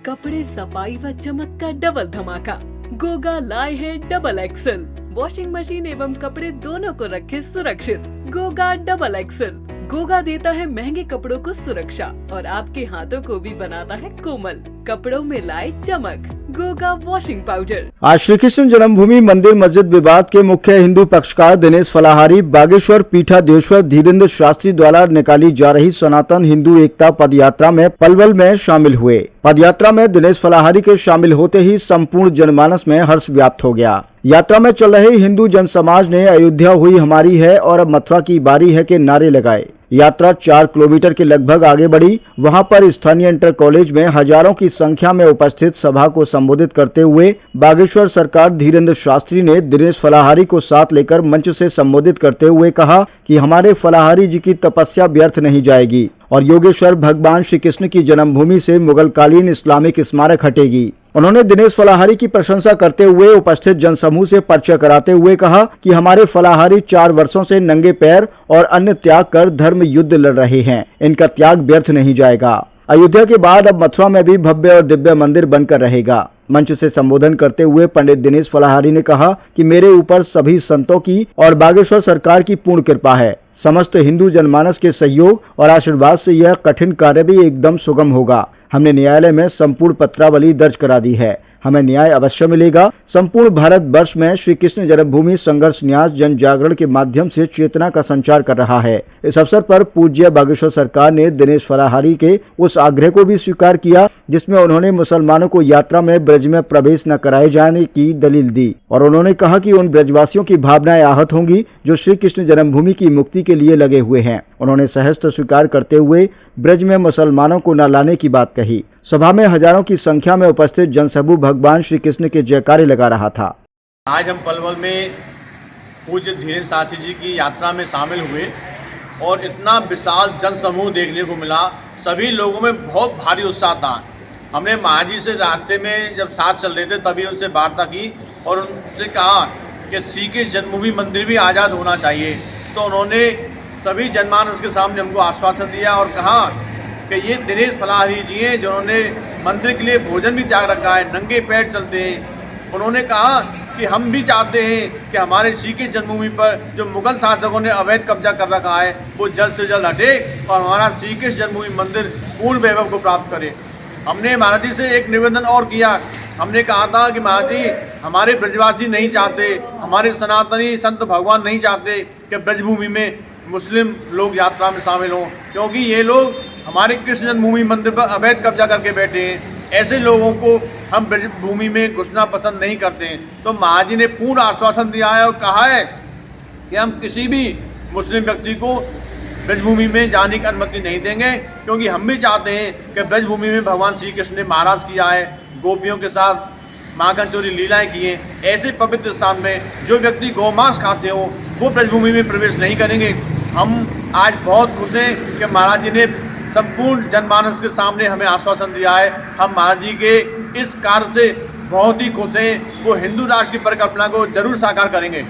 कपड़े, सफाई व चमक का डबल धमाका। गोगा लाए हैं डबल एक्सल। वॉशिंग मशीन एवं कपड़े दोनों को रखे सुरक्षित। Goga double axle. गोगा देता है महंगे कपड़ों को सुरक्षा और आपके हाथों को भी बनाता है कोमल। कपड़ों में लाए चमक। Goga washing powder. आज श्री कृष्ण जन्मभूमि मंदिर मस्जिद विवाद के मुख्य हिंदू पक्षकार दिनेश फलाहारी बागेश्वर पीठाधीश्वर धीरेन्द्र शास्त्री द्वारा निकाली जा रही सनातन हिंदू एकता पदयात्रा में पलवल में शामिल हुए। पदयात्रा में दिनेश फलाहारी के शामिल होते ही संपूर्ण जनमानस में हर्ष व्याप्त हो गया। यात्रा में चल रहे हिंदू जन समाज ने अयोध्या हुई हमारी है और अब मथुरा की बारी है के नारे लगाए। यात्रा 4 किलोमीटर के लगभग आगे बढ़ी। वहां पर स्थानीय इंटर कॉलेज में हजारों की संख्या में उपस्थित सभा को संबोधित करते हुए बागेश्वर सरकार धीरेन्द्र शास्त्री ने दिनेश फलाहारी को साथ लेकर मंच से संबोधित करते हुए कहा कि हमारे फलाहारी जी की तपस्या व्यर्थ नहीं जाएगी और योगेश्वर भगवान श्री कृष्ण की जन्मभूमि से मुगलकालीन इस्लामिक स्मारक हटेगी। उन्होंने दिनेश फलाहारी की प्रशंसा करते हुए उपस्थित जनसमूह से परिचय कराते हुए कहा कि हमारे फलाहारी 4 वर्षों से नंगे पैर और अन्य त्याग कर धर्म युद्ध लड़ रहे हैं। इनका त्याग व्यर्थ नहीं जाएगा। अयोध्या के बाद अब मथुरा में भी भव्य और दिव्य मंदिर बनकर रहेगा। मंच से संबोधन करते हुए पंडित दिनेश फलाहारी ने कहा कि मेरे ऊपर सभी संतों की और बागेश्वर सरकार की पूर्ण कृपा है। समस्त हिंदू जनमानस के सहयोग और आशीर्वाद से यह कठिन कार्य भी एकदम सुगम होगा। हमने न्यायालय में संपूर्ण पत्रावली दर्ज करा दी है। हमें न्याय अवश्य मिलेगा। संपूर्ण भारत वर्ष में श्री कृष्ण जन्मभूमि संघर्ष न्यास जन जागरण के माध्यम से चेतना का संचार कर रहा है। इस अवसर पर पूज्य बागेश्वर सरकार ने दिनेश फलाहारी के उस आग्रह को भी स्वीकार किया जिसमें उन्होंने मुसलमानों को यात्रा में ब्रज में प्रवेश न कराए जाने की दलील दी और उन्होंने कहा कि उन ब्रजवासियों की भावनाएं आहत होंगी जो श्री कृष्ण जन्मभूमि की मुक्ति के लिए लगे हुए हैं। उन्होंने सहस्त्र स्वीकार करते हुए ब्रज में मुसलमानों को न लाने की बात कही। सभा में हजारों की संख्या में उपस्थित जनसमूह भगवान श्री कृष्ण के जयकारे लगा रहा था। आज हम पलवल में पूज्य धीरेन्द्र शास्त्री जी की यात्रा में शामिल हुए और इतना विशाल जनसमूह देखने को मिला। सभी लोगों में बहुत भारी उत्साह था। हमने महाजी से रास्ते में जब साथ चल रहे थे तभी उनसे वार्ता की और उनसे कहा कि श्री कृष्ण जन्मभूमि मंदिर भी आज़ाद होना चाहिए। तो उन्होंने सभी जनमानस के सामने हमको आश्वासन दिया और कहा कि ये दिनेश फलाहारी जी हैं जिन्होंने मंदिर के लिए भोजन भी त्याग रखा है, नंगे पैर चलते हैं। उन्होंने कहा कि हम भी चाहते हैं कि हमारे श्री कृष्ण जन्मभूमि पर जो मुगल शासकों ने अवैध कब्जा कर रखा है वो जल्द से जल्द हटे और हमारा श्री कृष्ण जन्मभूमि मंदिर पूर्ण वैभव को प्राप्त करे। हमने महाराज जी से एक निवेदन और किया। हमने कहा था कि महाराज जी हमारे ब्रजवासी नहीं चाहते, हमारे सनातनी संत भगवान नहीं चाहते कि ब्रजभूमि में मुस्लिम लोग यात्रा में शामिल हों, क्योंकि ये लोग हमारे कृष्ण जन्मभूमि मंदिर पर अवैध कब्जा करके बैठे हैं। ऐसे लोगों को हम ब्रजभूमि में घुसना पसंद नहीं करते हैं। तो महाराज जी ने पूर्ण आश्वासन दिया है और कहा है कि हम किसी भी मुस्लिम व्यक्ति को ब्रजभूमि में जाने की अनुमति नहीं देंगे, क्योंकि हम भी चाहते हैं कि ब्रजभूमि में भगवान श्री कृष्ण ने महाराज किया है, गोपियों के साथ माखन चोरी लीलाएं की हैं। ऐसे पवित्र स्थान में जो व्यक्ति गौमांस खाते हो वो ब्रजभूमि में प्रवेश नहीं करेंगे। हम आज बहुत खुश हैं कि महाराज जी ने संपूर्ण जनमानस के सामने हमें आश्वासन दिया है। हम महाराज जी के इस कार्य से बहुत ही खुश हैं। वो हिंदू राष्ट्र की परिकल्पना को जरूर साकार करेंगे।